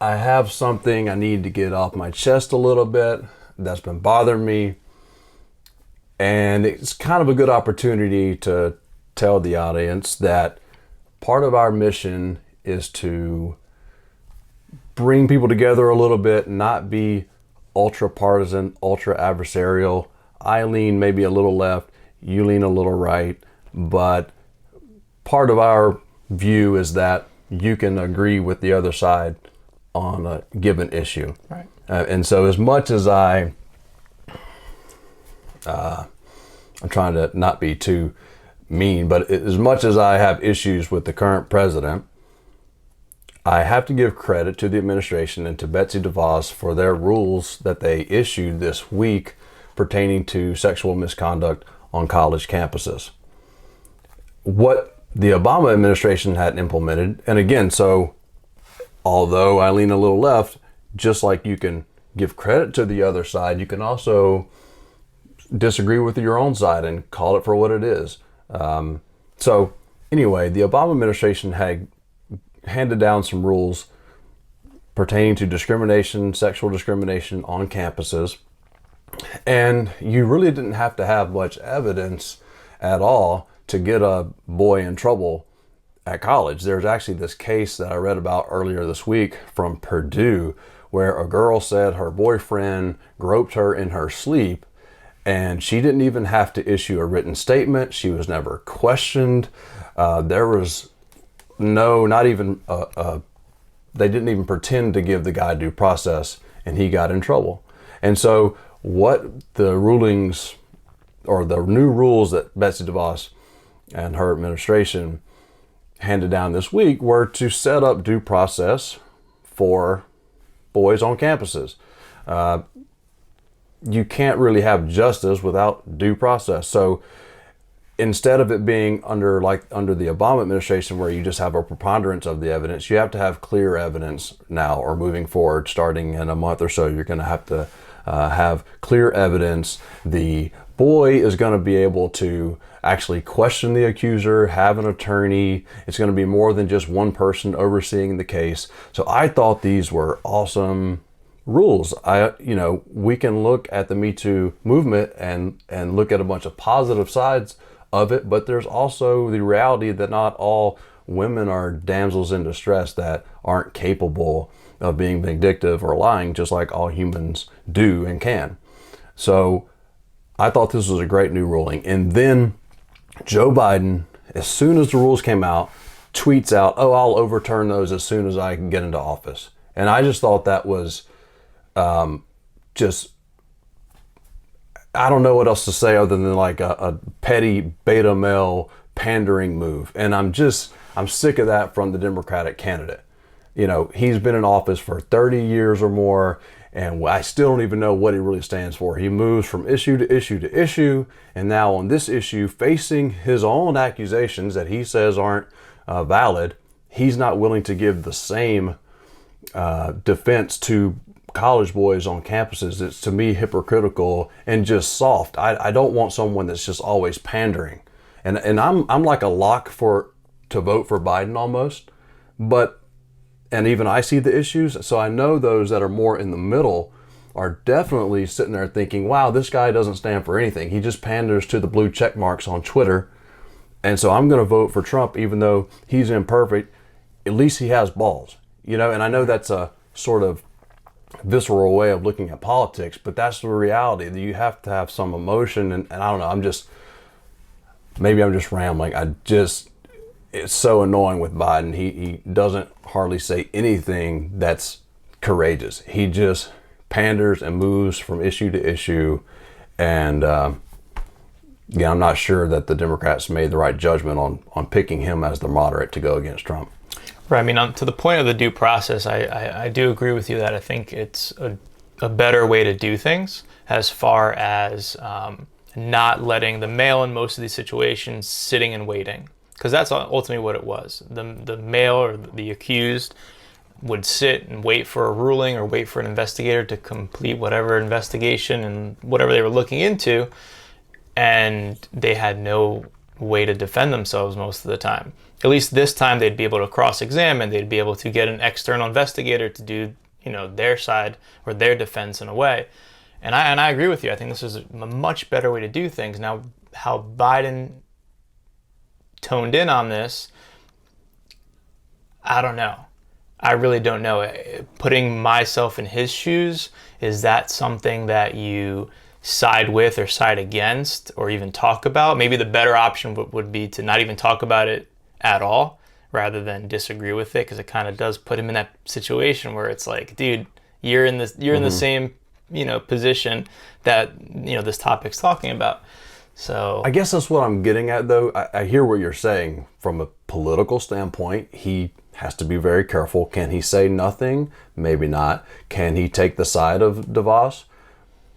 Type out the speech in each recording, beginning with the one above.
I have something I need to get off my chest a little bit that's been bothering me. And it's kind of a good opportunity to tell the audience that part of our mission is to bring people together a little bit, not be ultra partisan, ultra adversarial. I lean maybe a little left, you lean a little right, but part of our view is that you can agree with the other side on a given issue. Right. And so as much as I'm trying to not be too mean, but as much as I have issues with the current president, I have to give credit to the administration and to Betsy DeVos for their rules that they issued this week pertaining to sexual misconduct on college campuses. What the Obama administration had implemented, and again, so although I lean a little left, just like you can give credit to the other side, you can also disagree with your own side and call it for what it is. So anyway, the Obama administration had handed down some rules pertaining to discrimination, sexual discrimination on campuses. And you really didn't have to have much evidence at all to get a boy in trouble at college. There's actually this case that I read about earlier this week from Purdue where a girl said her boyfriend groped her in her sleep, and she didn't even have to issue a written statement. She was never questioned. There was not even, they didn't even pretend to give the guy due process, and he got in trouble. And so what the rulings or the new rules that Betsy DeVos and her administration handed down this week were to set up due process for boys on campuses. You can't really have justice without due process. So instead of it being under the Obama administration where you just have a preponderance of the evidence, you have to have clear evidence now, or moving forward, starting in a month or so, you're going to have clear evidence. The boy is going to be able to actually question the accuser, have an attorney. It's going to be more than just one person overseeing the case. So I thought these were awesome rules. We can look at the Me Too movement and look at a bunch of positive sides of it, but there's also the reality that not all women are damsels in distress that aren't capable of being vindictive or lying, just like all humans do and can. So I thought this was a great new ruling. And then Joe Biden, as soon as the rules came out, tweets out, "Oh, I'll overturn those as soon as I can get into office." And I just thought that was I don't know what else to say other than like a petty beta male pandering move. And I'm sick of that from the Democratic candidate. He's been in office for 30 years or more, and I still don't even know what he really stands for. He moves from issue to issue to issue, and now on this issue, facing his own accusations that he says aren't valid, he's not willing to give the same defense to college boys on campuses. It's, to me, hypocritical and just soft. I don't want someone that's just always pandering. And I'm like a lock to vote for Biden almost, and even I see the issues. So I know those that are more in the middle are definitely sitting there thinking, wow, this guy doesn't stand for anything. He just panders to the blue check marks on Twitter. And so I'm going to vote for Trump, even though he's imperfect. At least he has balls, and I know that's a sort of visceral way of looking at politics, but that's the reality, that you have to have some emotion. And I don't know, maybe I'm just rambling. It's so annoying with Biden. He doesn't hardly say anything that's courageous. He just panders and moves from issue to issue. And I'm not sure that the Democrats made the right judgment on picking him as the moderate to go against Trump. Right. I mean, to the point of the due process, I do agree with you that I think it's a better way to do things, as far as not letting the male in most of these situations sitting and waiting. Because that's ultimately what it was. The male or the accused would sit and wait for a ruling or wait for an investigator to complete whatever investigation and whatever they were looking into, and they had no way to defend themselves most of the time. At least this time they'd be able to cross-examine, they'd be able to get an external investigator to do, their side or their defense in a way. And I agree with you. I think this is a much better way to do things. Now, how Biden toned in on this, I don't know. I really don't know. Putting myself in his shoes, is that something that you side with or side against or even talk about? Maybe the better option would be to not even talk about it at all rather than disagree with it, because it kind of does put him in that situation where it's like, dude, you're in the same position that this topic's talking about. So I guess that's what I'm getting at, though. I hear what you're saying from a political standpoint. He has to be very careful. Can he say nothing? Maybe not. Can he take the side of DeVos?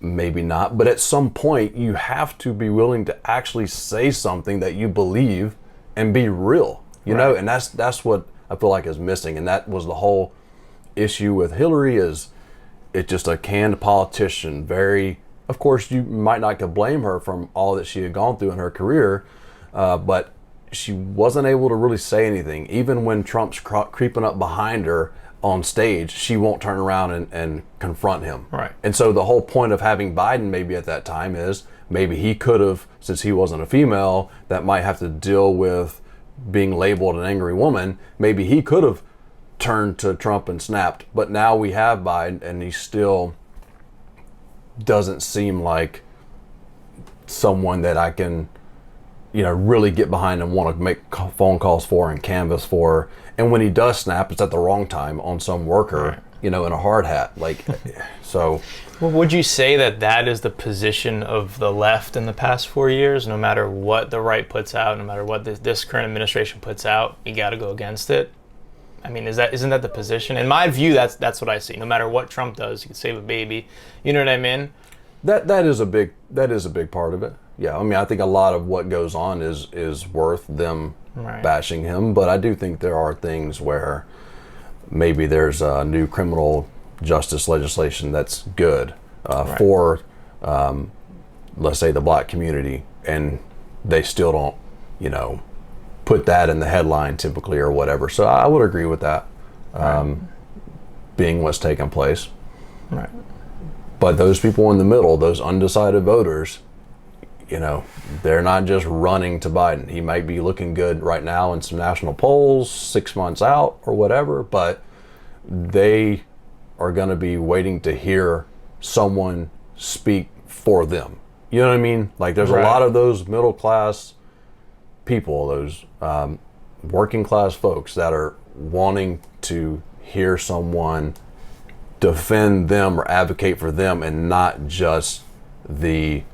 Maybe not. But at some point, you have to be willing to actually say something that you believe and be real, you know? And that's what I feel like is missing. And that was the whole issue with Hillary, is it's just a canned politician. Very, of course, you might not could blame her from all that she had gone through in her career, but she wasn't able to really say anything. Even when Trump's creeping up behind her on stage, she won't turn around and confront him. Right. And so the whole point of having Biden maybe at that time is maybe he could have, since he wasn't a female that might have to deal with being labeled an angry woman, maybe he could have turned to Trump and snapped. But now we have Biden, and he still doesn't seem like someone that I can really get behind and want to make phone calls for and canvass for. And when he does snap, it's at the wrong time on some worker, in a hard hat. So. Well, would you say that is the position of the left in the past 4 years? No matter what the right puts out, no matter what this current administration puts out, you got to go against it? I mean, isn't that the position? In my view, that's what I see. No matter what Trump does, he can save a baby. You know what I mean? That is a big part of it. Yeah, I mean, I think a lot of what goes on is worth them bashing him, but I do think there are things where maybe there's a new criminal justice legislation that's good for, let's say, the black community, and they still don't, put that in the headline typically or whatever. So I would agree with that, being what's taking place. Right. But those people in the middle, those undecided voters, they're not just running to Biden. He might be looking good right now in some national polls 6 months out or whatever, but they are going to be waiting to hear someone speak for them. You know what I mean? Like, there's a lot of those middle class people, those working class folks that are wanting to hear someone defend them or advocate for them, and not just the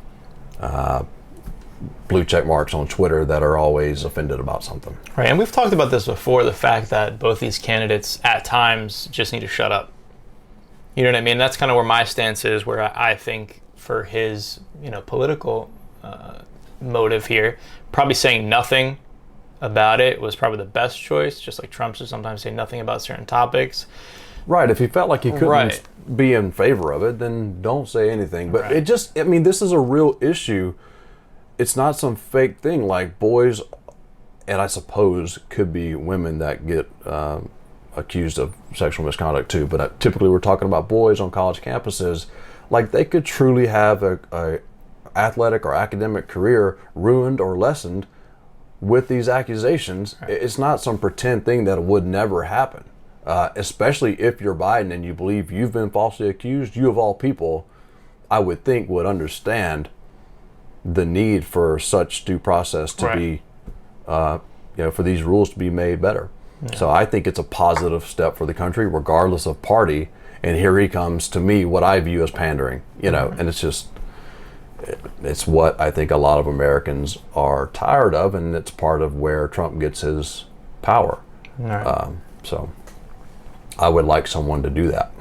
blue check marks on Twitter that are always offended about something. Right, and we've talked about this before, the fact that both these candidates at times just need to shut up. You know what I mean? That's kind of where my stance is, where I think for his, political motive here, probably saying nothing about it was probably the best choice, just like Trump should sometimes say nothing about certain topics. Right, if he felt like he couldn't be in favor of it, then don't say anything. But this is a real issue. It's not some fake thing. Like, boys, and I suppose could be women that get accused of sexual misconduct too, but typically we're talking about boys on college campuses. Like, they could truly have a athletic or academic career ruined or lessened with these accusations. It's not some pretend thing that would never happen. Especially if you're Biden and you believe you've been falsely accused, you of all people, I would think, would understand the need for such due process to be, for these rules to be made better. Yeah. So I think it's a positive step for the country, regardless of party. And here he comes, to me, what I view as pandering, and it's what I think a lot of Americans are tired of, and it's part of where Trump gets his power. So I would like someone to do that.